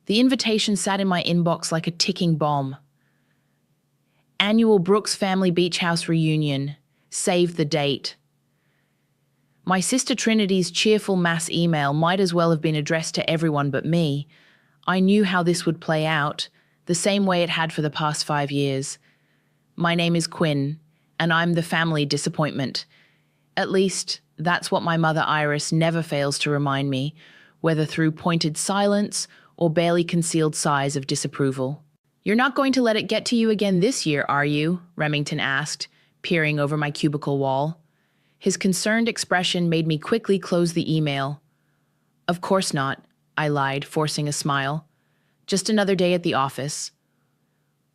The invitation sat in my inbox like a ticking bomb. Annual Brooks Family Beach House Reunion. Save the date. My sister Trinity's cheerful mass email might as well have been addressed to everyone but me. I knew how this would play out, the same way it had for the past 5 years. My name is Quinn, and I'm the family disappointment. At least, that's what my mother Iris never fails to remind me, whether through pointed silence or barely concealed sighs of disapproval. "You're not going to let it get to you again this year, are you?" Remington asked, peering over my cubicle wall. His concerned expression made me quickly close the email. "Of course not," I lied, forcing a smile. "Just another day at the office."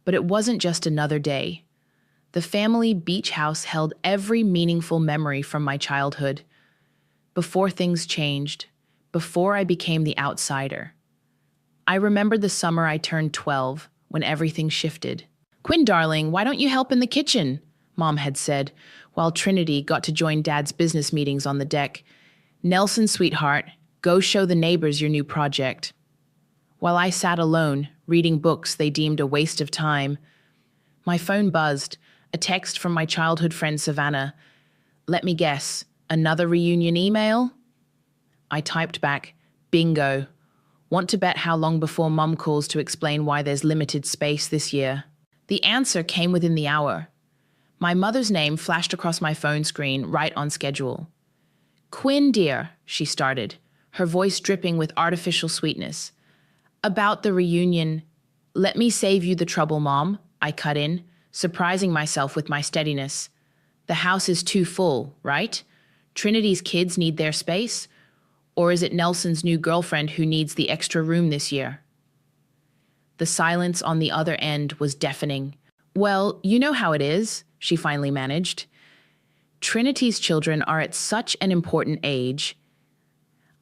But it wasn't just another day. The family beach house held every meaningful memory from my childhood. Before things changed, before I became the outsider. I remembered the summer I turned 12, when everything shifted. "Quinn, darling, why don't you help in the kitchen?" Mom had said, while Trinity got to join Dad's business meetings on the deck. "Nelson, sweetheart, go show the neighbors your new project." While I sat alone, reading books they deemed a waste of time, my phone buzzed, a text from my childhood friend Savannah. "Let me guess, another reunion email?" I typed back, "Bingo. Want to bet how long before Mum calls to explain why there's limited space this year?" The answer came within the hour. My mother's name flashed across my phone screen, right on schedule. "Quinn, dear," she started, her voice dripping with artificial sweetness. "About the reunion. Let me save you the trouble, Mom," I cut in, surprising myself with my steadiness. "The house is too full, right? Trinity's kids need their space? Or is it Nelson's new girlfriend who needs the extra room this year?" The silence on the other end was deafening. "Well, you know how it is," she finally managed. "Trinity's children are at such an important age."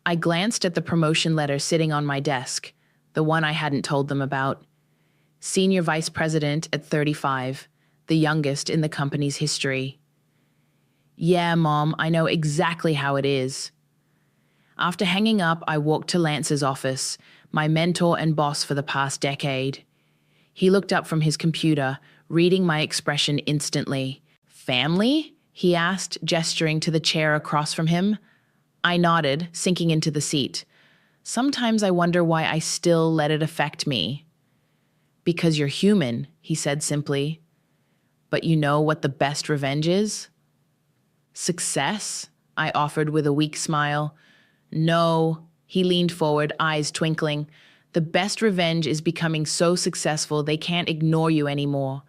I glanced at the promotion letter sitting on my desk, the one I hadn't told them about. Senior Vice President at 35, the youngest in the company's history. "Yeah, Mom, I know exactly how it is." After hanging up, I walked to Lance's office, my mentor and boss for the past decade. He looked up from his computer, reading my expression instantly. "Family?" he asked, gesturing to the chair across from him. I nodded, sinking into the seat. Sometimes I wonder why I still let it affect me. "Because you're human," he said simply. "But you know what the best revenge is?" "Success?" I offered with a weak smile. "No," he leaned forward, eyes twinkling. "The best revenge is becoming so successful they can't ignore you anymore.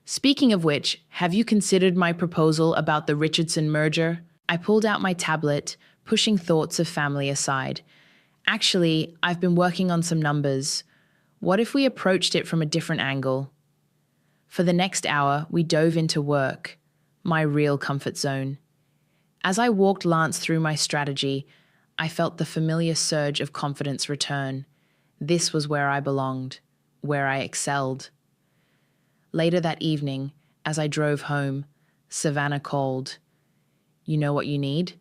Speaking of which, have you considered my proposal about the Richardson merger?" I pulled out my tablet, pushing thoughts of family aside. "Actually, I've been working on some numbers. What if we approached it from a different angle?" For the next hour, we dove into work, my real comfort zone. As I walked Lance through my strategy, I felt the familiar surge of confidence return. This was where I belonged, where I excelled. Later that evening, as I drove home, Savannah called. "You know what you need?"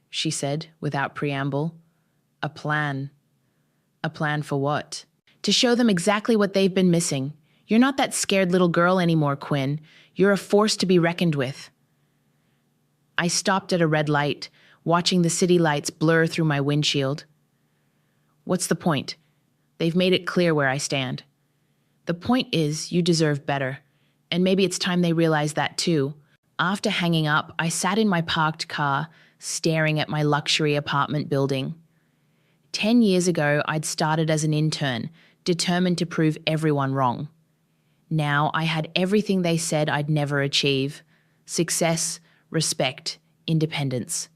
she said, without preamble. "A plan." "A plan for what?" "To show them exactly what they've been missing. You're not that scared little girl anymore, Quinn. You're a force to be reckoned with." I stopped at a red light, watching the city lights blur through my windshield. "What's the point? They've made it clear where I stand." "The point is, you deserve better. And maybe it's time they realize that too." After hanging up, I sat in my parked car, staring at my luxury apartment building. 10 years ago, I'd started as an intern, determined to prove everyone wrong. Now I had everything they said I'd never achieve: success, respect, independence.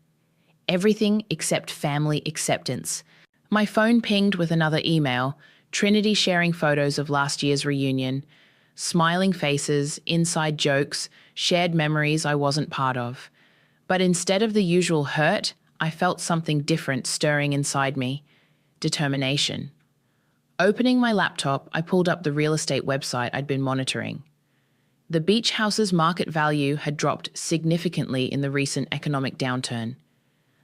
Everything except family acceptance. My phone pinged with another email, Trinity sharing photos of last year's reunion. Smiling faces, inside jokes, shared memories I wasn't part of. But instead of the usual hurt, I felt something different stirring inside me. Determination. Opening my laptop, I pulled up the real estate website I'd been monitoring. The beach house's market value had dropped significantly in the recent economic downturn.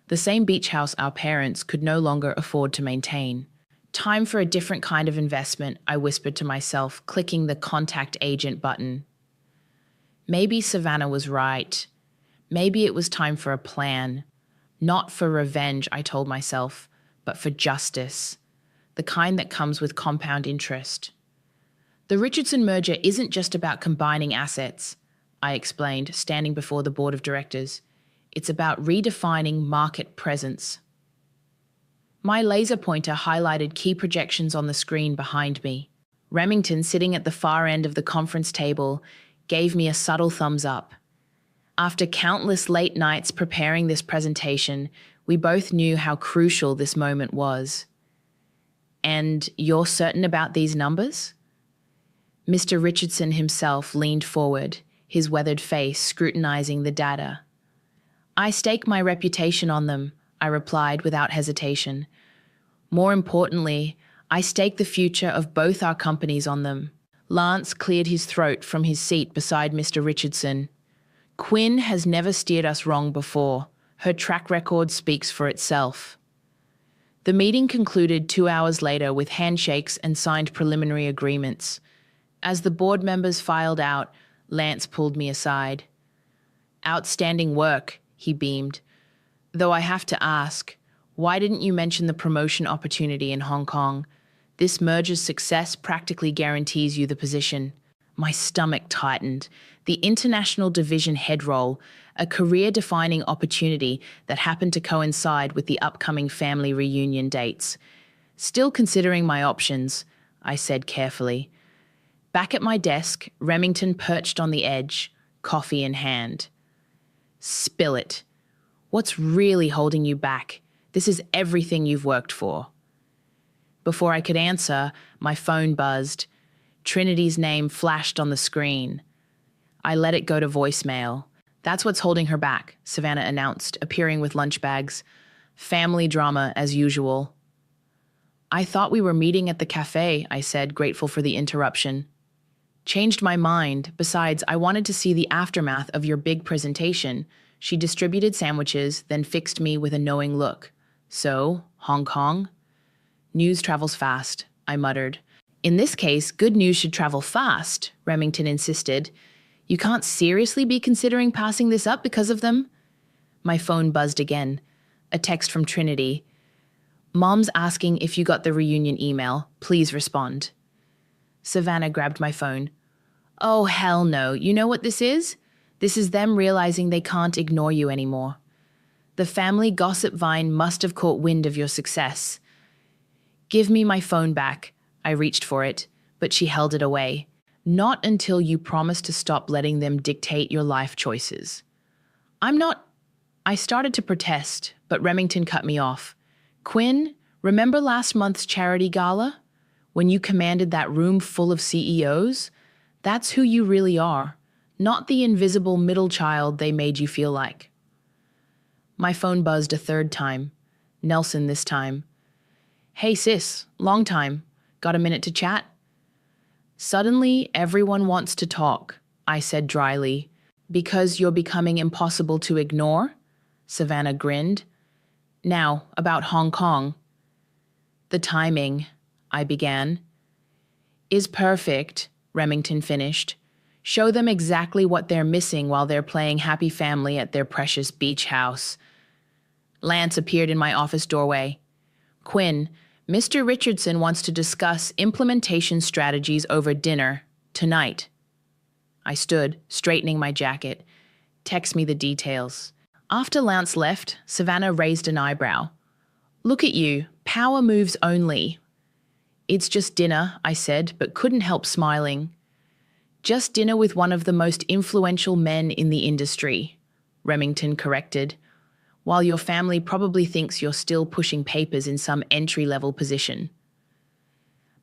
The same beach house our parents could no longer afford to maintain. Time for a different kind of investment, I whispered to myself, clicking the contact agent button. Maybe Savannah was right. Maybe it was time for a plan. Not for revenge, I told myself, but for justice. The kind that comes with compound interest. The Richardson merger isn't just about combining assets, I explained, standing before the board of directors. It's about redefining market presence. My laser pointer highlighted key projections on the screen behind me. Remington, sitting at the far end of the conference table, gave me a subtle thumbs up. After countless late nights preparing this presentation, we both knew how crucial this moment was. And you're certain about these numbers? Mr. Richardson himself leaned forward, his weathered face scrutinizing the data. I stake my reputation on them, I replied without hesitation. More importantly, I stake the future of both our companies on them. Lance cleared his throat from his seat beside Mr. Richardson. Quinn has never steered us wrong before. Her track record speaks for itself. The meeting concluded 2 hours later with handshakes and signed preliminary agreements. As the board members filed out, Lance pulled me aside. Outstanding work, he beamed. Though I have to ask, why didn't you mention the promotion opportunity in Hong Kong? This merger's success practically guarantees you the position. My stomach tightened. The international division head role, a career-defining opportunity that happened to coincide with the upcoming family reunion dates. Still considering my options, I said carefully. Back at my desk, Remington perched on the edge, coffee in hand. Spill it. What's really holding you back? This is everything you've worked for. Before I could answer, my phone buzzed. Trinity's name flashed on the screen. I let it go to voicemail. That's what's holding her back, Savannah announced, appearing with lunch bags. Family drama, as usual. I thought we were meeting at the cafe, I said, grateful for the interruption. Changed my mind. Besides, I wanted to see the aftermath of your big presentation. She distributed sandwiches, then fixed me with a knowing look. So, Hong Kong? News travels fast, I muttered. In this case, good news should travel fast, Remington insisted. You can't seriously be considering passing this up because of them? My phone buzzed again. A text from Trinity. Mom's asking if you got the reunion email. Please respond. Savannah grabbed my phone. Oh, hell no. You know what this is? This is them realizing they can't ignore you anymore. The family gossip vine must have caught wind of your success. Give me my phone back. I reached for it, but she held it away. Not until you promise to stop letting them dictate your life choices. I'm not... I started to protest, but Remington cut me off. Quinn, remember last month's charity gala? When you commanded that room full of CEOs? That's who you really are, not the invisible middle child they made you feel like. My phone buzzed a third time. Nelson this time. Hey sis, long time. Got a minute to chat? Suddenly, everyone wants to talk, I said dryly. Because you're becoming impossible to ignore? Savannah grinned. Now, about Hong Kong. The timing, I began. Is perfect, Remington finished. Show them exactly what they're missing while they're playing happy family at their precious beach house. Lance appeared in my office doorway. Quinn, Mr. Richardson wants to discuss implementation strategies over dinner tonight. I stood, straightening my jacket. Text me the details. After Lance left, Savannah raised an eyebrow. Look at you, power moves only. It's just dinner, I said, but couldn't help smiling. Just dinner with one of the most influential men in the industry, Remington corrected, while your family probably thinks you're still pushing papers in some entry-level position.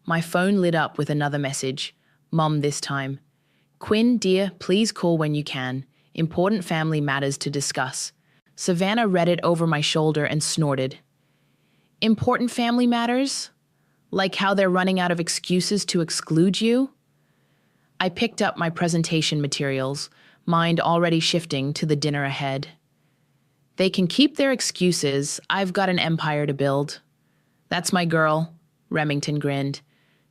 My phone lit up with another message, Mom this time. Quinn, dear, please call when you can. Important family matters to discuss. Savannah read it over my shoulder and snorted. Important family matters? Like how they're running out of excuses to exclude you? I picked up my presentation materials, mind already shifting to the dinner ahead. They can keep their excuses. I've got an empire to build. That's my girl, Remington grinned.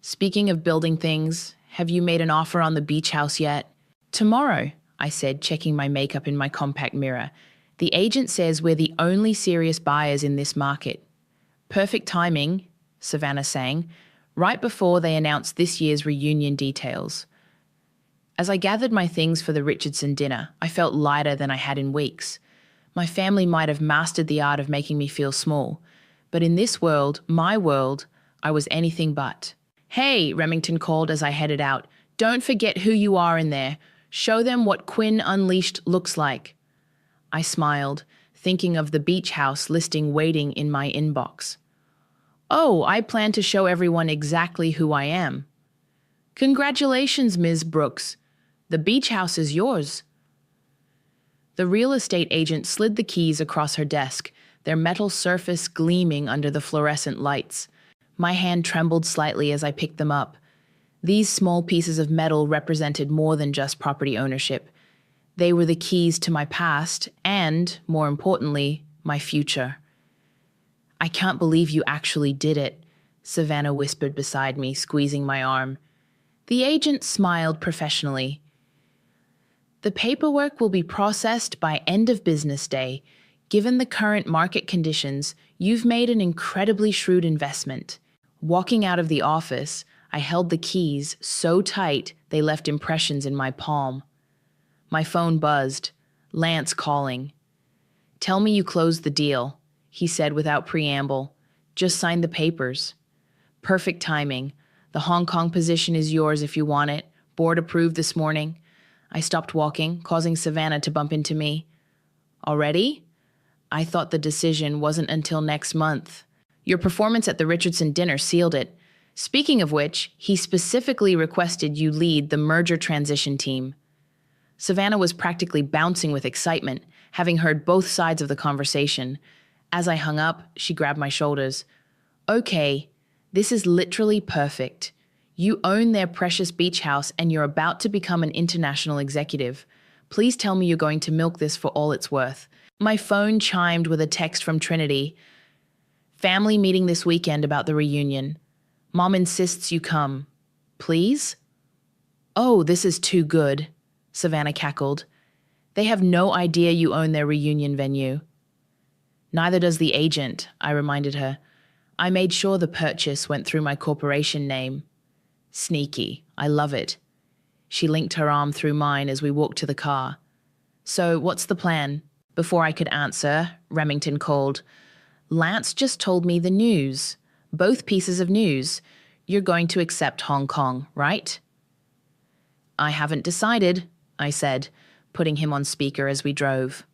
Speaking of building things, have you made an offer on the beach house yet? Tomorrow, I said, checking my makeup in my compact mirror. The agent says we're the only serious buyers in this market. Perfect timing, Savannah sang, right before they announced this year's reunion details. As I gathered my things for the Richardson dinner, I felt lighter than I had in weeks. My family might have mastered the art of making me feel small, but in this world, my world, I was anything but. Hey, Remington called as I headed out. Don't forget who you are in there. Show them what Quinn Unleashed looks like. I smiled, thinking of the beach house listing waiting in my inbox. Oh, I plan to show everyone exactly who I am. Congratulations, Ms. Brooks. The beach house is yours. The real estate agent slid the keys across her desk, their metal surface gleaming under the fluorescent lights. My hand trembled slightly as I picked them up. These small pieces of metal represented more than just property ownership. They were the keys to my past and, more importantly, my future. I can't believe you actually did it, Savannah whispered beside me, squeezing my arm. The agent smiled professionally. The paperwork will be processed by end of business day. Given the current market conditions, you've made an incredibly shrewd investment. Walking out of the office, I held the keys so tight they left impressions in my palm. My phone buzzed. Lance calling. Tell me you closed the deal, he said without preamble. Just sign the papers. Perfect timing. The Hong Kong position is yours if you want it. Board approved this morning. I stopped walking, causing Savannah to bump into me. Already? I thought the decision wasn't until next month. Your performance at the Richardson dinner sealed it. Speaking of which, he specifically requested you lead the merger transition team. Savannah was practically bouncing with excitement, having heard both sides of the conversation. As I hung up, she grabbed my shoulders. Okay, this is literally perfect. You own their precious beach house and you're about to become an international executive. Please tell me you're going to milk this for all it's worth. My phone chimed with a text from Trinity. Family meeting this weekend about the reunion. Mom insists you come. Please? Oh, this is too good, Savannah cackled. They have no idea you own their reunion venue. Neither does the agent, I reminded her. I made sure the purchase went through my corporation name. Sneaky. I love it. She linked her arm through mine as we walked to the car. So, what's the plan? Before I could answer, Remington called. Lance just told me the news. Both pieces of news. You're going to accept Hong Kong, right? I haven't decided, I said, putting him on speaker as we drove.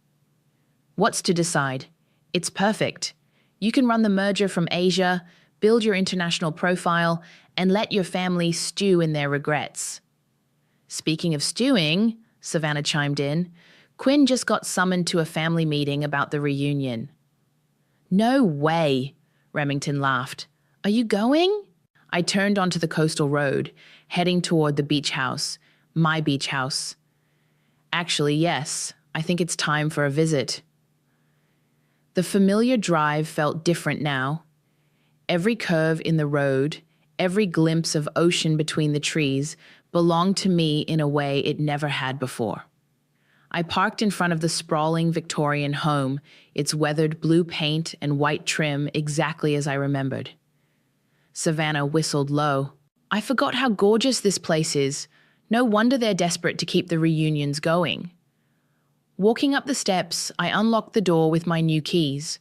What's to decide? It's perfect. You can run the merger from Asia, build your international profile, and let your family stew in their regrets. Speaking of stewing, Savannah chimed in, Quinn just got summoned to a family meeting about the reunion. No way, Remington laughed. Are you going? I turned onto the coastal road, heading toward the beach house, my beach house. Actually, yes, I think it's time for a visit. The familiar drive felt different now. Every curve in the road, every glimpse of ocean between the trees belonged to me in a way it never had before. I parked in front of the sprawling Victorian home, its weathered blue paint and white trim exactly as I remembered. Savannah whistled low. I forgot how gorgeous this place is. No wonder they're desperate to keep the reunions going. Walking up the steps, I unlocked the door with my new keys.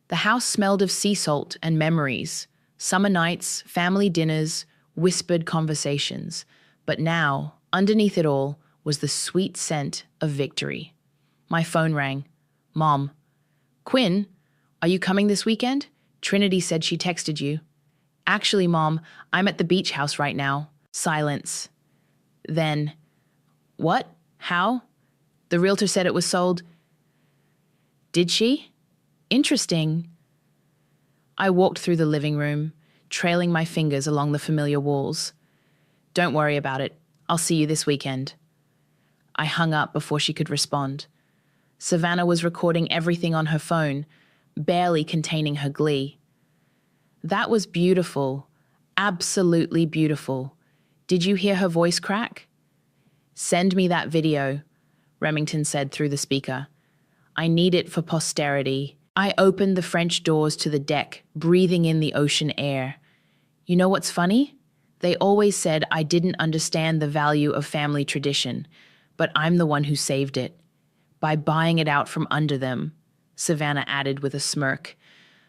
The house smelled of sea salt and memories, summer nights, family dinners, whispered conversations. But now, underneath it all, was the sweet scent of victory. My phone rang. Mom. Quinn, are you coming this weekend? Trinity said she texted you. Actually, Mom, I'm at the beach house right now. Silence. Then, what? How? The realtor said it was sold. Did she? Interesting. I walked through the living room, trailing my fingers along the familiar walls. Don't worry about it. I'll see you this weekend. I hung up before she could respond. Savannah was recording everything on her phone, barely containing her glee. That was beautiful. Absolutely beautiful. Did you hear her voice crack? Send me that video, Remington said through the speaker. I need it for posterity. I opened the French doors to the deck, breathing in the ocean air. You know what's funny? They always said I didn't understand the value of family tradition, but I'm the one who saved it. By buying it out from under them, Savannah added with a smirk.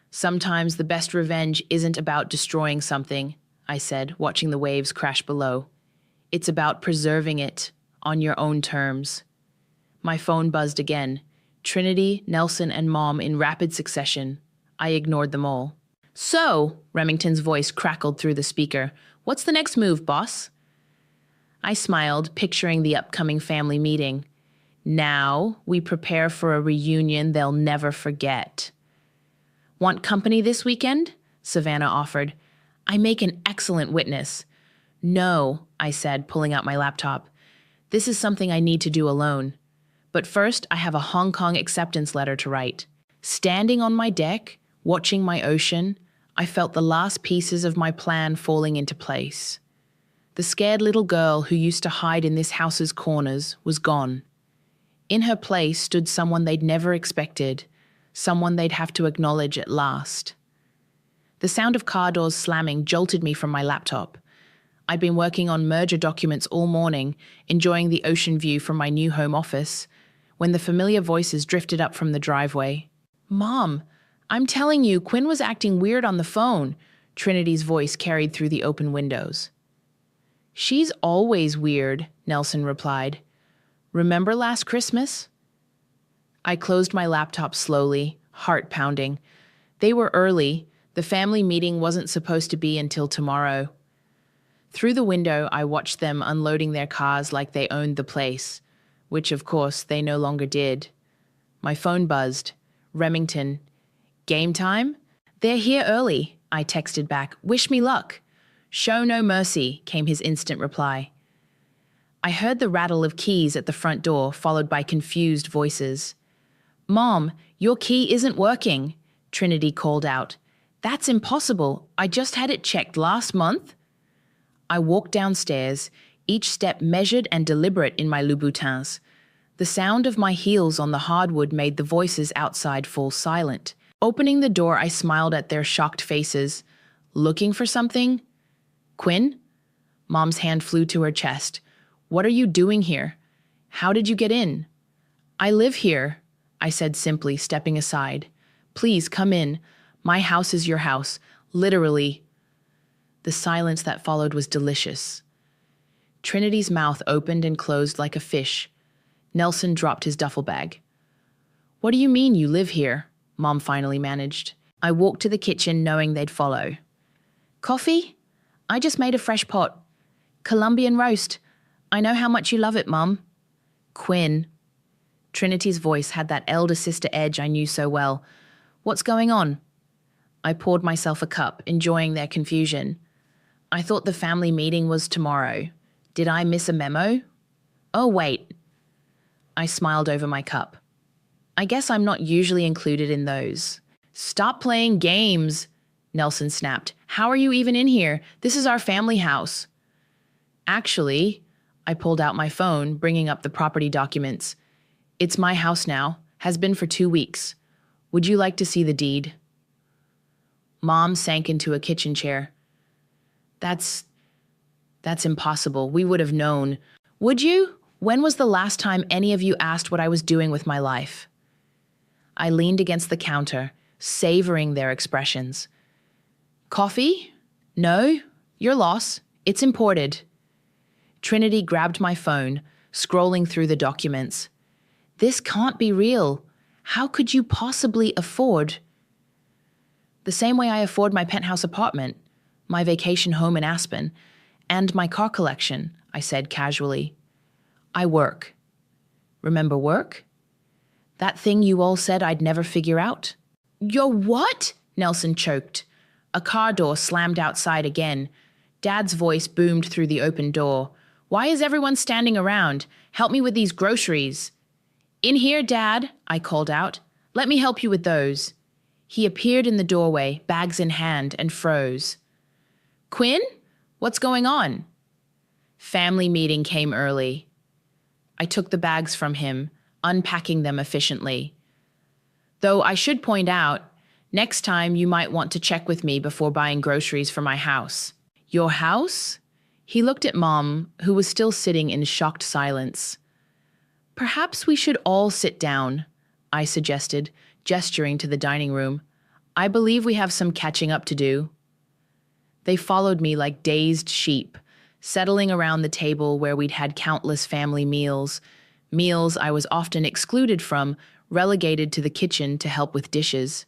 Sometimes the best revenge isn't about destroying something, I said, watching the waves crash below. It's about preserving it on your own terms. My phone buzzed again. Trinity, Nelson, and Mom in rapid succession. I ignored them all. So, Remington's voice crackled through the speaker. What's the next move, boss? I smiled, picturing the upcoming family meeting. Now we prepare for a reunion they'll never forget. Want company this weekend? Savannah offered. I make an excellent witness. No, I said, pulling out my laptop. This is something I need to do alone. But first, I have a Hong Kong acceptance letter to write. Standing on my deck, watching my ocean, I felt the last pieces of my plan falling into place. The scared little girl who used to hide in this house's corners was gone. In her place stood someone they'd never expected, someone they'd have to acknowledge at last. The sound of car doors slamming jolted me from my laptop. I'd been working on merger documents all morning, enjoying the ocean view from my new home office, when the familiar voices drifted up from the driveway. Mom, I'm telling you, Quinn was acting weird on the phone, Trinity's voice carried through the open windows. She's always weird, Nelson replied. Remember last Christmas? I closed my laptop slowly, heart pounding. They were early. The family meeting wasn't supposed to be until tomorrow. Through the window, I watched them unloading their cars like they owned the place, which, of course, they no longer did. My phone buzzed. Remington. Game time? They're here early, I texted back. Wish me luck. Show no mercy, came his instant reply. I heard the rattle of keys at the front door, followed by confused voices. Mom, your key isn't working, Trinity called out. That's impossible. I just had it checked last month. I walked downstairs, each step measured and deliberate in my Louboutins. The sound of my heels on the hardwood made the voices outside fall silent. Opening the door, I smiled at their shocked faces. Looking for something? Quinn? Mom's hand flew to her chest. What are you doing here? How did you get in? I live here, I said simply, stepping aside. Please come in. My house is your house. Literally. The silence that followed was delicious. Trinity's mouth opened and closed like a fish. Nelson dropped his duffel bag. What do you mean you live here? Mom finally managed. I walked to the kitchen knowing they'd follow. Coffee? I just made a fresh pot. Colombian roast. I know how much you love it, Mom. Quinn. Trinity's voice had that elder sister edge I knew so well. What's going on? I poured myself a cup, enjoying their confusion. I thought the family meeting was tomorrow. Did I miss a memo? Oh, wait. I smiled over my cup. I guess I'm not usually included in those. Stop playing games, Nelson snapped. How are you even in here? This is our family house. Actually, I pulled out my phone, bringing up the property documents. It's my house now, has been for 2 weeks. Would you like to see the deed? Mom sank into a kitchen chair. That's impossible. We would have known. Would you? When was the last time any of you asked what I was doing with my life? I leaned against the counter, savoring their expressions. Coffee? No, your loss. It's imported. Trinity grabbed my phone, scrolling through the documents. This can't be real. How could you possibly afford? The same way I afford my penthouse apartment, my vacation home in Aspen, and my car collection, I said casually. I work. Remember work? That thing you all said I'd never figure out? Your what? Nelson choked. A car door slammed outside again. Dad's voice boomed through the open door. Why is everyone standing around? Help me with these groceries. In here, Dad, I called out. Let me help you with those. He appeared in the doorway, bags in hand, and froze. Quinn? What's going on? Family meeting came early. I took the bags from him, unpacking them efficiently. Though I should point out, next time you might want to check with me before buying groceries for my house. Your house? He looked at Mom, who was still sitting in shocked silence. Perhaps we should all sit down, I suggested, gesturing to the dining room. I believe we have some catching up to do. They followed me like dazed sheep, settling around the table where we'd had countless family meals I was often excluded from, relegated to the kitchen to help with dishes.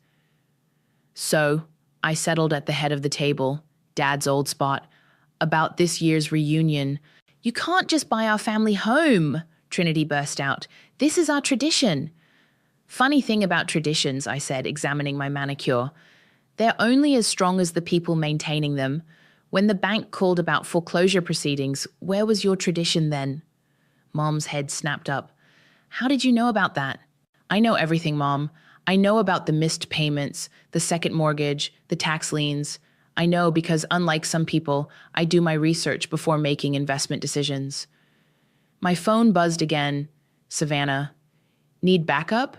So, I settled at the head of the table, Dad's old spot, about this year's reunion. You can't just buy our family home, Trinity burst out. This is our tradition. Funny thing about traditions, I said, examining my manicure. They're only as strong as the people maintaining them. When the bank called about foreclosure proceedings, where was your tradition then? Mom's head snapped up. How did you know about that? I know everything, Mom. I know about the missed payments, the second mortgage, the tax liens. I know because, unlike some people, I do my research before making investment decisions. My phone buzzed again. Savannah. Need backup?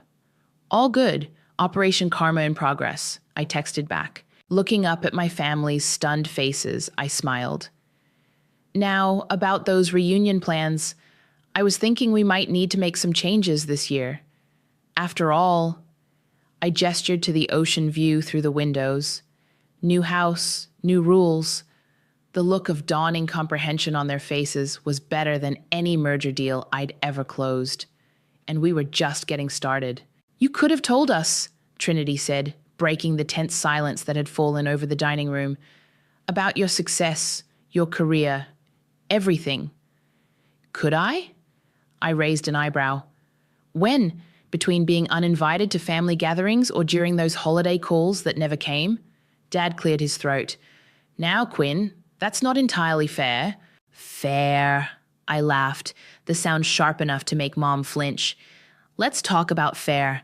All good. Operation Karma in progress, I texted back. Looking up at my family's stunned faces, I smiled. Now, about those reunion plans, I was thinking we might need to make some changes this year. After all, I gestured to the ocean view through the windows. New house, new rules. The look of dawning comprehension on their faces was better than any merger deal I'd ever closed. And we were just getting started. You could have told us, Trinity said, breaking the tense silence that had fallen over the dining room, about your success, your career, everything. Could I? I raised an eyebrow. When? Between being uninvited to family gatherings or during those holiday calls that never came? Dad cleared his throat. Now, Quinn, that's not entirely fair. Fair, I laughed, the sound sharp enough to make Mom flinch. Let's talk about fair.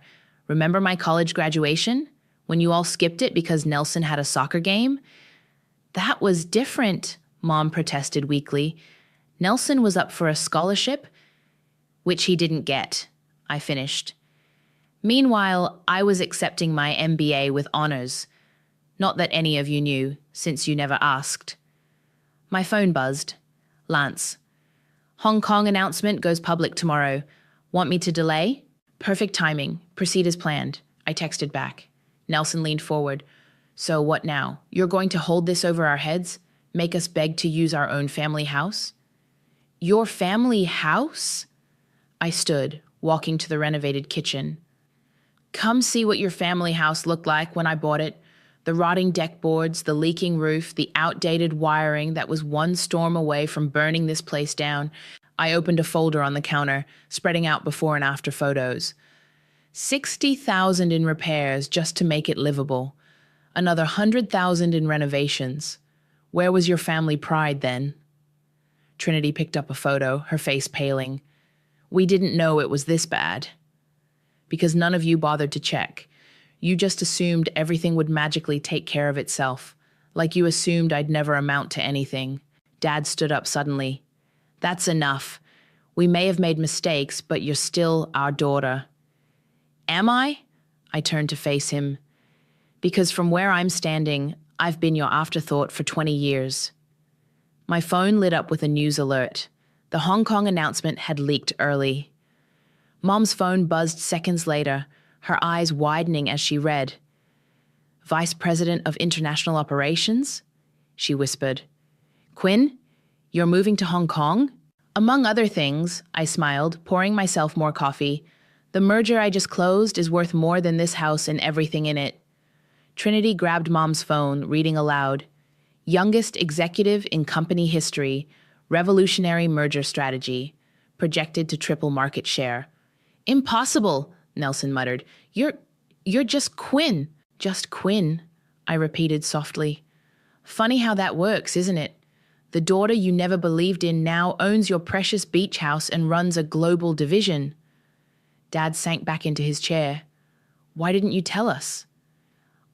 Remember my college graduation? When you all skipped it because Nelson had a soccer game? That was different, Mom protested weakly. Nelson was up for a scholarship, which he didn't get, I finished. Meanwhile, I was accepting my MBA with honors. Not that any of you knew, since you never asked. My phone buzzed. Lance. Hong Kong announcement goes public tomorrow. Want me to delay? Perfect timing. Proceed as planned. I texted back. Nelson leaned forward. So what now? You're going to hold this over our heads? Make us beg to use our own family house? Your family house? I stood, walking to the renovated kitchen. Come see what your family house looked like when I bought it. The rotting deck boards, the leaking roof, the outdated wiring that was one storm away from burning this place down. I opened a folder on the counter, spreading out before and after photos. 60,000 in repairs just to make it livable. Another 100,000 in renovations. Where was your family pride then? Trinity picked up a photo, her face paling. We didn't know it was this bad. Because none of you bothered to check. You just assumed everything would magically take care of itself, like you assumed I'd never amount to anything. Dad stood up suddenly. That's enough. We may have made mistakes, but you're still our daughter. Am I? I turned to face him. Because from where I'm standing, I've been your afterthought for 20 years. My phone lit up with a news alert. The Hong Kong announcement had leaked early. Mom's phone buzzed seconds later, her eyes widening as she read. Vice President of International Operations? She whispered. Quinn, you're moving to Hong Kong? Among other things, I smiled, pouring myself more coffee. The merger I just closed is worth more than this house and everything in it. Trinity grabbed Mom's phone, reading aloud. Youngest executive in company history, revolutionary merger strategy, projected to triple market share. Impossible, Nelson muttered. You're just Quinn. Just Quinn, I repeated softly. Funny how that works, isn't it? The daughter you never believed in now owns your precious beach house and runs a global division. Dad sank back into his chair. Why didn't you tell us?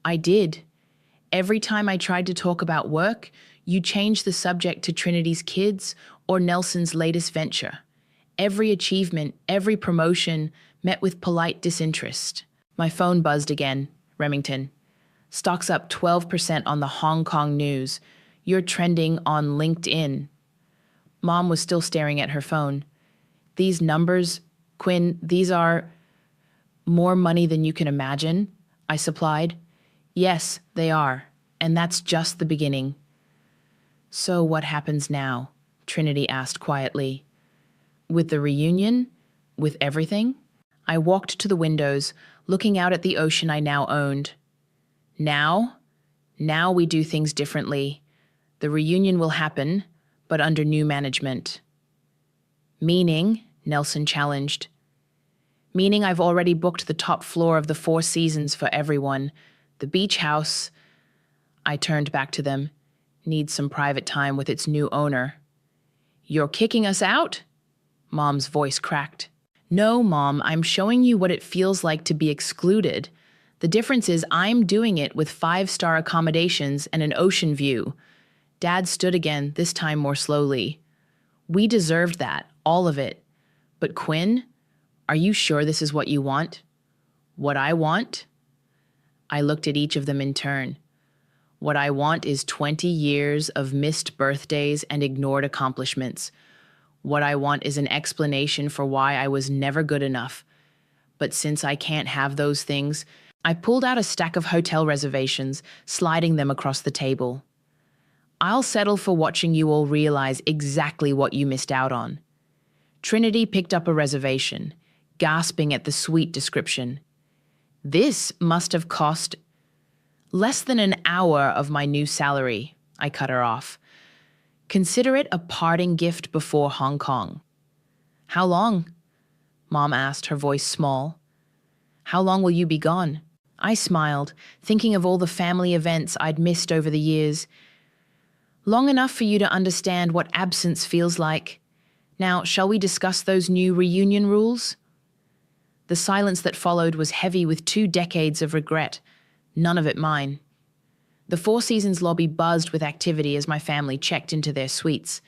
I did. Every time I tried to talk about work, you changed the subject to Trinity's kids or Nelson's latest venture. Every achievement, every promotion met with polite disinterest. My phone buzzed again. Remington. Stocks up 12% on the Hong Kong news. You're trending on LinkedIn. Mom was still staring at her phone. These numbers, Quinn, these are more money than you can imagine, I supplied. Yes, they are. And that's just the beginning. So what happens now? Trinity asked quietly. With the reunion? With everything? I walked to the windows, looking out at the ocean I now owned. Now we do things differently. The reunion will happen, but under new management. Meaning, Nelson challenged. Meaning I've already booked the top floor of the Four Seasons for everyone. The beach house, I turned back to them, needs some private time with its new owner. You're kicking us out? Mom's voice cracked. No, Mom, I'm showing you what it feels like to be excluded. The difference is I'm doing it with 5-star accommodations and an ocean view. Dad stood again, this time more slowly. We deserved that, all of it. But Quinn, are you sure this is what you want? What I want? I looked at each of them in turn. What I want is 20 years of missed birthdays and ignored accomplishments. What I want is an explanation for why I was never good enough. But since I can't have those things, I pulled out a stack of hotel reservations, sliding them across the table. I'll settle for watching you all realize exactly what you missed out on. Trinity picked up a reservation, gasping at the sweet description. This must have cost less than an hour of my new salary, I cut her off. Consider it a parting gift before Hong Kong. How long? Mom asked, her voice small. How long will you be gone? I smiled, thinking of all the family events I'd missed over the years. Long enough for you to understand what absence feels like. Now, shall we discuss those new reunion rules? The silence that followed was heavy with 2 decades of regret, none of it mine. The Four Seasons lobby buzzed with activity as my family checked into their suites.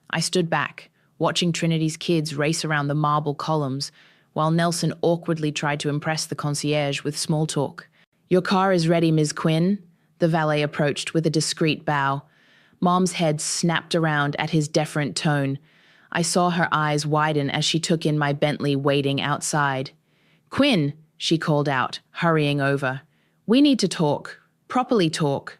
I stood back, watching Trinity's kids race around the marble columns, while Nelson awkwardly tried to impress the concierge with small talk. Your car is ready, Ms. Quinn. The valet approached with a discreet bow. Mom's head snapped around at his deferent tone. I saw her eyes widen as she took in my Bentley waiting outside. Quinn, she called out, hurrying over. We need to talk. Properly talk.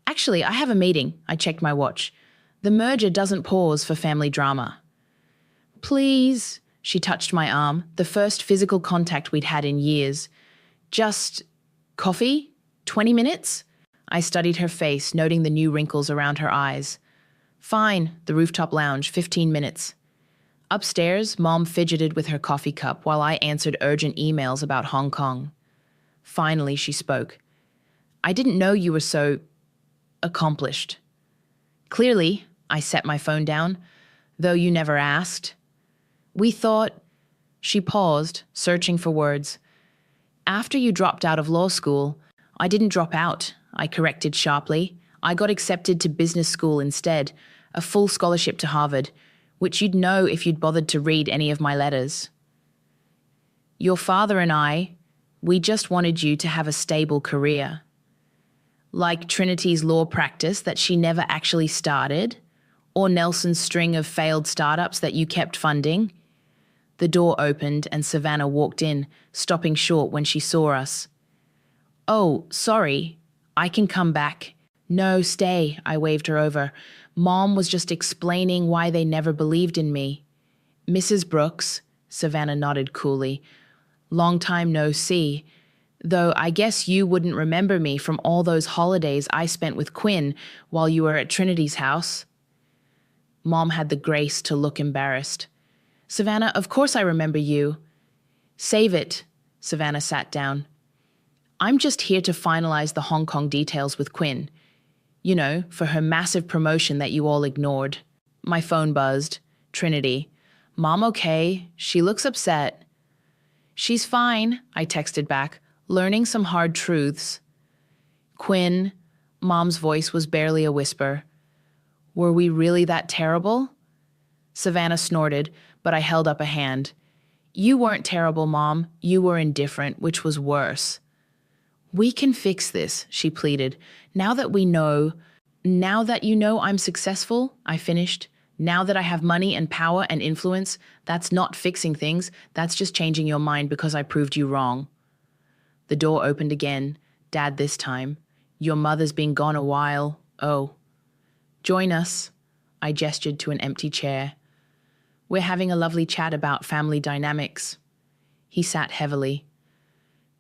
Actually, I have a meeting. I checked my watch. The merger doesn't pause for family drama. Please, she touched my arm, the first physical contact we'd had in years. Just coffee? 20 minutes? I studied her face, noting the new wrinkles around her eyes. Fine, the rooftop lounge, 15 minutes. Upstairs, Mom fidgeted with her coffee cup while I answered urgent emails about Hong Kong. Finally, she spoke. I didn't know you were so accomplished. Clearly, I set my phone down, though you never asked. We thought... She paused, searching for words. After you dropped out of law school, I didn't drop out, I corrected sharply. I got accepted to business school instead, a full scholarship to Harvard, which you'd know if you'd bothered to read any of my letters. Your father and I, we just wanted you to have a stable career. Like Trinity's law practice that she never actually started, or Nelson's string of failed startups that you kept funding. The door opened and Savannah walked in, stopping short when she saw us. Oh, sorry, I can come back. No, stay, I waved her over. Mom was just explaining why they never believed in me. Mrs. Brooks, Savannah nodded coolly. Long time no see. Though I guess you wouldn't remember me from all those holidays I spent with Quinn while you were at Trinity's house. Mom had the grace to look embarrassed. Savannah, of course I remember you. Save it. Savannah sat down. I'm just here to finalize the Hong Kong details with Quinn. You know, for her massive promotion that you all ignored. My phone buzzed. Trinity. Mom okay? She looks upset. She's fine, I texted back, learning some hard truths. Quinn, Mom's voice was barely a whisper. Were we really that terrible? Savannah snorted, but I held up a hand. You weren't terrible, Mom. You were indifferent, which was worse. We can fix this, she pleaded. Now that you know I'm successful, I finished. Now that I have money and power and influence, that's not fixing things. That's just changing your mind because I proved you wrong. The door opened again. Dad this time. Your mother's been gone a while. Oh. Join us. I gestured to an empty chair. We're having a lovely chat about family dynamics. He sat heavily.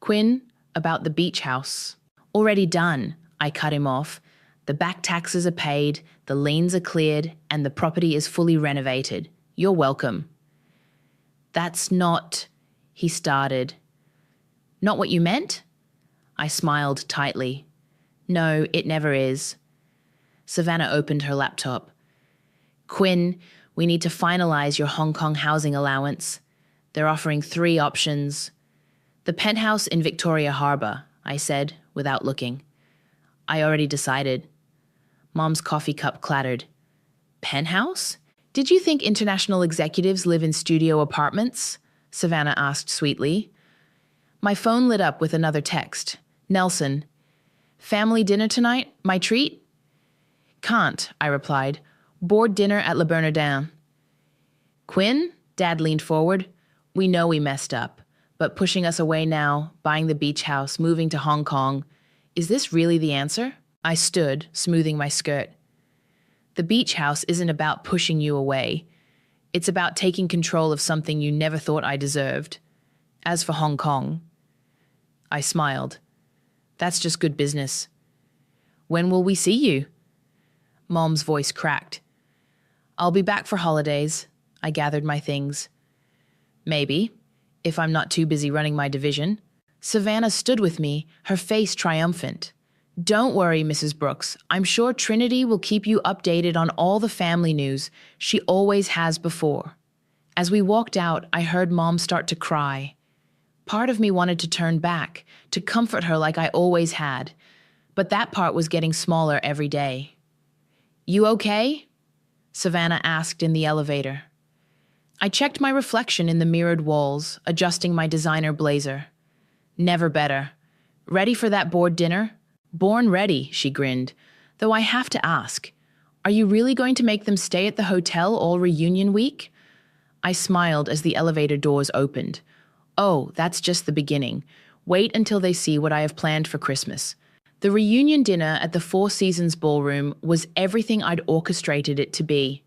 Quinn, about the beach house. Already done, I cut him off. The back taxes are paid, the liens are cleared, and the property is fully renovated. You're welcome. That's not, he started. Not what you meant? I smiled tightly. No, it never is. Savannah opened her laptop. Quinn, we need to finalize your Hong Kong housing allowance. They're offering 3 options. The penthouse in Victoria Harbour, I said, without looking. I already decided. Mom's coffee cup clattered. Penthouse? Did you think international executives live in studio apartments? Savannah asked sweetly. My phone lit up with another text. Nelson. Family dinner tonight? My treat? Can't, I replied. Board dinner at Le Bernardin. Quinn? Dad leaned forward. We know we messed up, but pushing us away now, buying the beach house, moving to Hong Kong, is this really the answer? I stood, smoothing my skirt. The beach house isn't about pushing you away. It's about taking control of something you never thought I deserved. As for Hong Kong, I smiled. That's just good business. When will we see you? Mom's voice cracked. I'll be back for holidays. I gathered my things. Maybe, if I'm not too busy running my division. Savannah stood with me, her face triumphant. Don't worry, Mrs. Brooks. I'm sure Trinity will keep you updated on all the family news. She always has before. As we walked out, I heard Mom start to cry. Part of me wanted to turn back, to comfort her like I always had. But that part was getting smaller every day. You okay? Savannah asked in the elevator. I checked my reflection in the mirrored walls, adjusting my designer blazer. Never better. Ready for that board dinner? Born ready, she grinned. Though I have to ask, are you really going to make them stay at the hotel all reunion week? I smiled as the elevator doors opened. Oh, that's just the beginning. Wait until they see what I have planned for Christmas. The reunion dinner at the Four Seasons Ballroom was everything I'd orchestrated it to be.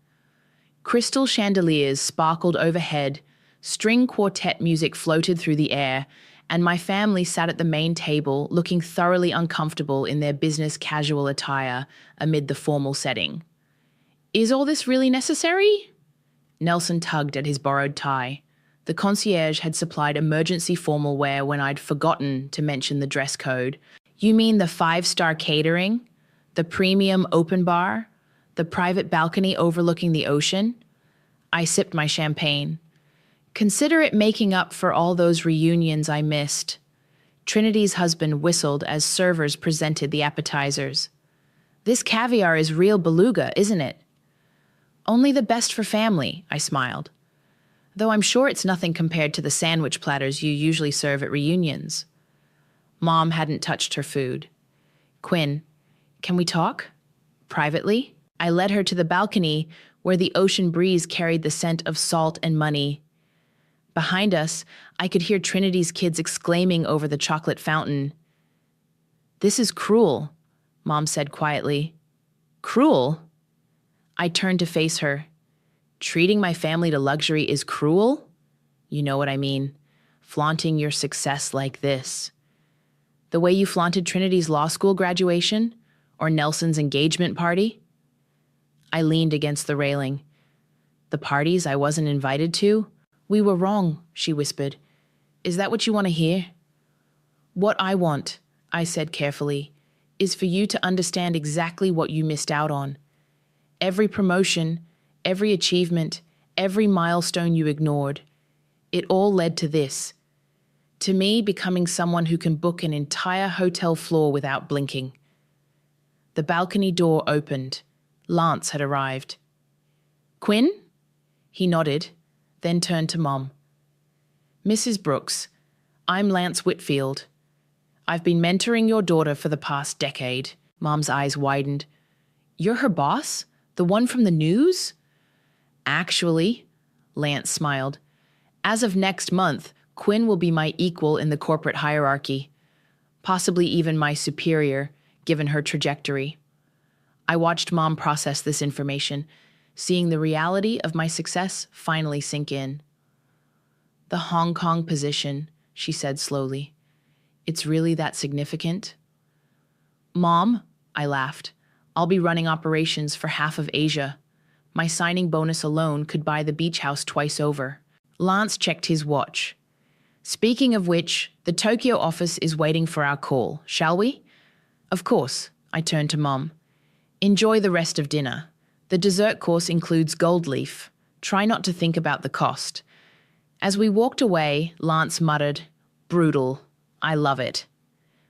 Crystal chandeliers sparkled overhead, string quartet music floated through the air, and my family sat at the main table looking thoroughly uncomfortable in their business casual attire amid the formal setting. Is all this really necessary? Nelson tugged at his borrowed tie. The concierge had supplied emergency formal wear when I'd forgotten to mention the dress code. You mean the 5-star catering? The premium open bar? The private balcony overlooking the ocean? I sipped my champagne. Consider it making up for all those reunions I missed. Trinity's husband whistled as servers presented the appetizers. This caviar is real beluga, isn't it? Only the best for family, I smiled. Though I'm sure it's nothing compared to the sandwich platters you usually serve at reunions. Mom hadn't touched her food. Quinn, can we talk? Privately? I led her to the balcony where the ocean breeze carried the scent of salt and money. Behind us, I could hear Trinity's kids exclaiming over the chocolate fountain. This is cruel, Mom said quietly. Cruel? I turned to face her. Treating my family to luxury is cruel? You know what I mean. Flaunting your success like this. The way you flaunted Trinity's law school graduation? Or Nelson's engagement party? I leaned against the railing. The parties I wasn't invited to? We were wrong, she whispered. Is that what you want to hear? What I want, I said carefully, is for you to understand exactly what you missed out on. Every promotion, every achievement, every milestone you ignored. It all led to this. To me becoming someone who can book an entire hotel floor without blinking. The balcony door opened. Lance had arrived. "Quinn?" He nodded, then turned to Mom. "Mrs. Brooks, I'm Lance Whitfield. I've been mentoring your daughter for the past decade." Mom's eyes widened. "You're her boss? The one from the news?" "Actually," Lance smiled, "as of next month, Quinn will be my equal in the corporate hierarchy, possibly even my superior, given her trajectory." I watched Mom process this information, seeing the reality of my success finally sink in. "The Hong Kong position," she said slowly. "It's really that significant?" "Mom," I laughed, "I'll be running operations for half of Asia. My signing bonus alone could buy the beach house twice over." Lance checked his watch. "Speaking of which, the Tokyo office is waiting for our call, shall we?" "Of course," I turned to Mom. "Enjoy the rest of dinner. The dessert course includes gold leaf. Try not to think about the cost." As we walked away, Lance muttered, "Brutal. I love it."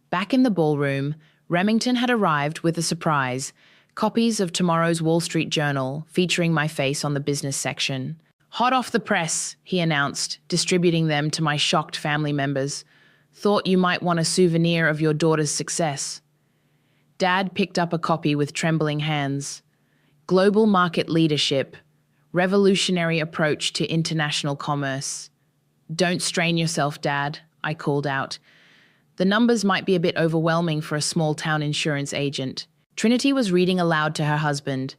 Back in the ballroom, Remington had arrived with a surprise: copies of tomorrow's Wall Street Journal featuring my face on the business section. "Hot off the press," he announced, distributing them to my shocked family members. "Thought you might want a souvenir of your daughter's success." Dad picked up a copy with trembling hands. "Global Market Leadership, Revolutionary Approach to International Commerce." "Don't strain yourself, Dad," I called out. "The numbers might be a bit overwhelming for a small-town insurance agent." Trinity was reading aloud to her husband.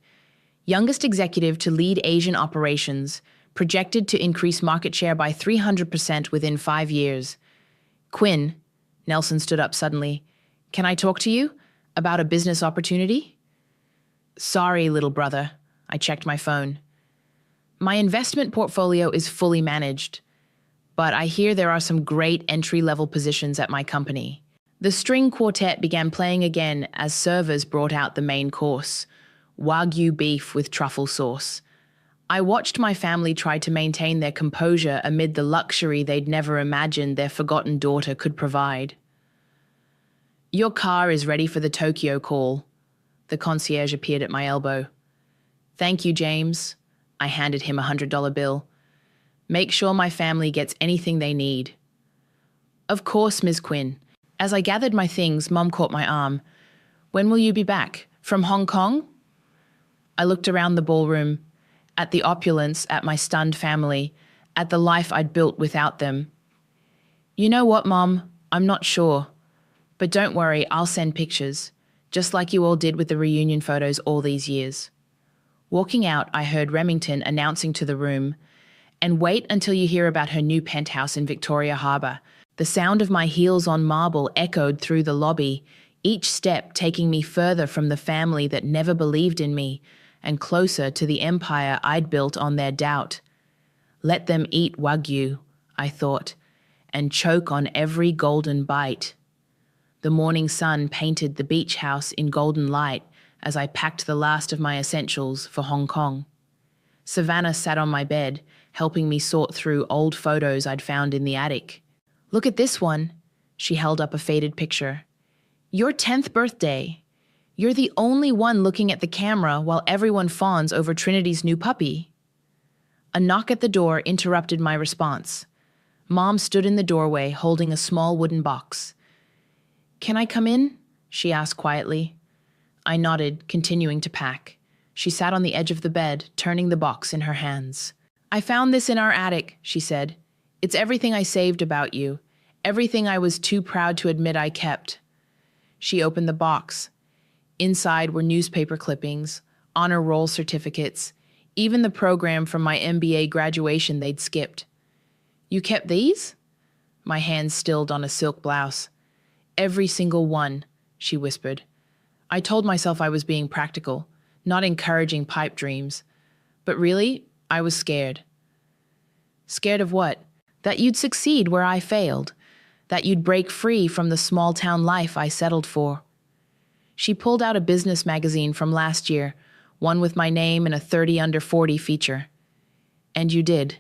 "Youngest executive to lead Asian operations, projected to increase market share by 300% within 5 years. Quinn," Nelson stood up suddenly, "can I talk to you about a business opportunity?" "Sorry, little brother." I checked my phone. "My investment portfolio is fully managed, but I hear there are some great entry-level positions at my company." The string quartet began playing again as servers brought out the main course, Wagyu beef with truffle sauce. I watched my family try to maintain their composure amid the luxury they'd never imagined their forgotten daughter could provide. "Your car is ready for the Tokyo call." The concierge appeared at my elbow. "Thank you, James." I handed him a $100 bill. "Make sure my family gets anything they need." "Of course, Ms. Quinn." As I gathered my things, Mom caught my arm. "When will you be back? From Hong Kong?" I looked around the ballroom, at the opulence, at my stunned family, at the life I'd built without them. "You know what, Mom? I'm not sure. But don't worry, I'll send pictures, just like you all did with the reunion photos all these years." Walking out, I heard Remington announcing to the room, "And wait until you hear about her new penthouse in Victoria Harbour." The sound of my heels on marble echoed through the lobby, each step taking me further from the family that never believed in me and closer to the empire I'd built on their doubt. Let them eat Wagyu, I thought, and choke on every golden bite. The morning sun painted the beach house in golden light as I packed the last of my essentials for Hong Kong. Savannah sat on my bed, helping me sort through old photos I'd found in the attic. "Look at this one." She held up a faded picture. "Your 10th birthday. You're the only one looking at the camera while everyone fawns over Trinity's new puppy." A knock at the door interrupted my response. Mom stood in the doorway holding a small wooden box. "Can I come in?" she asked quietly. I nodded, continuing to pack. She sat on the edge of the bed, turning the box in her hands. "I found this in our attic," she said. "It's everything I saved about you, everything I was too proud to admit I kept." She opened the box. Inside were newspaper clippings, honor roll certificates, even the program from my MBA graduation they'd skipped. "You kept these?" My hands stilled on a silk blouse. "Every single one," she whispered. I told myself I was being practical, not encouraging pipe dreams. But really, I was scared. Scared of what? That you'd succeed where I failed. That you'd break free from the small-town life I settled for. She pulled out a business magazine from last year, one with my name and a 30 under 40 feature. "And you did."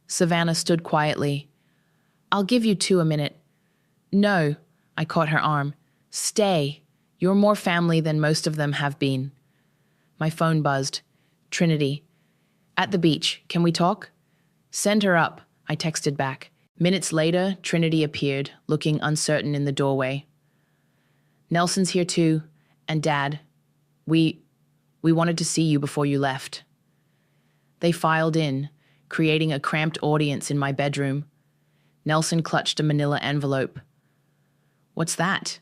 Savannah stood quietly. "I'll give you 2 a minute." "No," I caught her arm. "Stay. You're more family than most of them have been. My phone buzzed. Trinity. At the beach. Can we talk? Send her up, I texted back. Minutes later, Trinity appeared, looking uncertain in the doorway. Nelson's here too, and Dad. We wanted to see you before you left. They filed in, creating a cramped audience in my bedroom. Nelson clutched a manila envelope. What's that?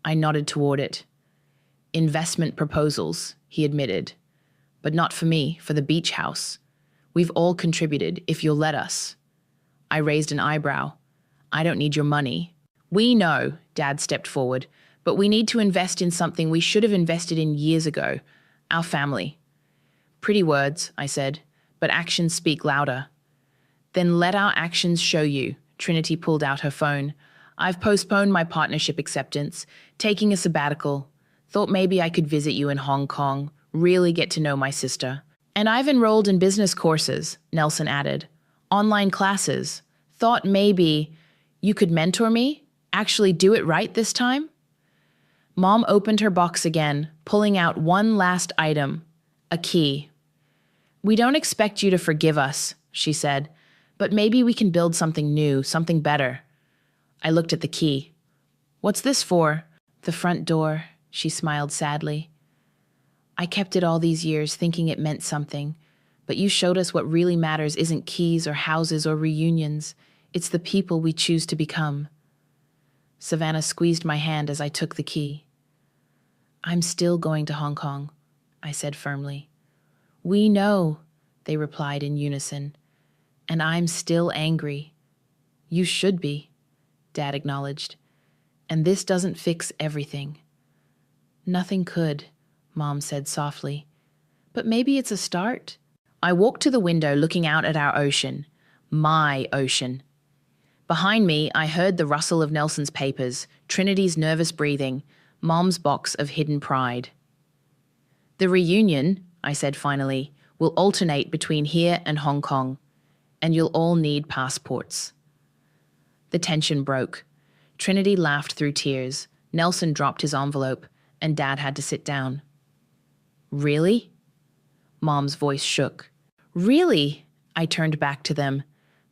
I nodded toward it. Investment proposals, he admitted. But not for me, for the beach house. We've all contributed, if you'll let us. I raised an eyebrow. I don't need your money. We know, Dad stepped forward, but we need to invest in something we should have invested in years ago, our family. Pretty words, I said, but actions speak louder. Then let our actions show you. Trinity pulled out her phone. I've postponed my partnership acceptance, taking a sabbatical. Thought maybe I could visit you in Hong Kong, really get to know my sister. And I've enrolled in business courses, Nelson added. Online classes. Thought maybe you could mentor me? Actually do it right this time? Mom opened her box again, pulling out one last item, a key. We don't expect you to forgive us, she said, but maybe we can build something new, something better. I looked at the key. What's this for? The front door, she smiled sadly. I kept it all these years thinking it meant something, but you showed us what really matters isn't keys or houses or reunions. It's the people we choose to become. Savannah squeezed my hand as I took the key. I'm still going to Hong Kong, I said firmly. We know, they replied in unison. And I'm still angry. You should be, Dad acknowledged. And this doesn't fix everything. Nothing could, Mom said softly. But maybe it's a start. I walked to the window looking out at our ocean. My ocean. Behind me, I heard the rustle of Nelson's papers, Trinity's nervous breathing, Mom's box of hidden pride. The reunion, I said finally, will alternate between here and Hong Kong, and you'll all need passports. The tension broke. Trinity laughed through tears. Nelson dropped his envelope, and Dad had to sit down. Really? Mom's voice shook. Really? I turned back to them.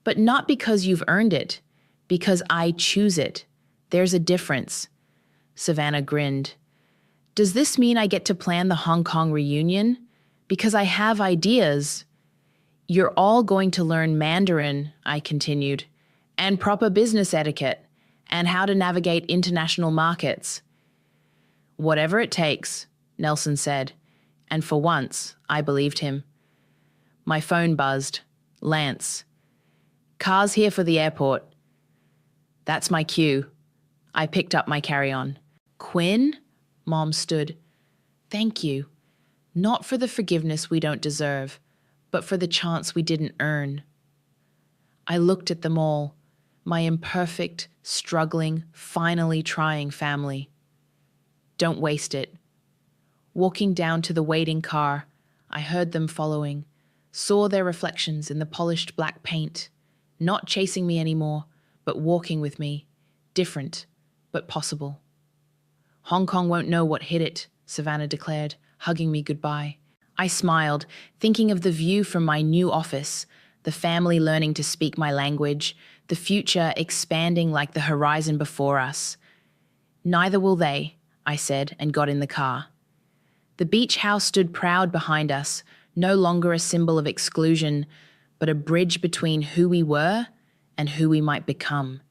But not because you've earned it. Because I choose it. There's a difference. Savannah grinned. Does this mean I get to plan the Hong Kong reunion? Because I have ideas. You're all going to learn Mandarin, I continued, and proper business etiquette, and how to navigate international markets. Whatever it takes, Nelson said, and for once, I believed him. My phone buzzed. Lance. Car's here for the airport. That's my cue. I picked up my carry-on. Quinn? Mom stood. Thank you. Not for the forgiveness we don't deserve, but for the chance we didn't earn. I looked at them all, my imperfect, struggling, finally trying family. Don't waste it. Walking down to the waiting car, I heard them following, saw their reflections in the polished black paint, not chasing me anymore, but walking with me, different, but possible. Hong Kong won't know what hit it, Savannah declared, hugging me goodbye. I smiled, thinking of the view from my new office, the family learning to speak my language, the future expanding like the horizon before us. Neither will they, I said, and got in the car. The beach house stood proud behind us, no longer a symbol of exclusion, but a bridge between who we were and who we might become.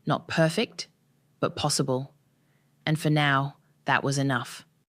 Not perfect, but possible. And for now, that was enough.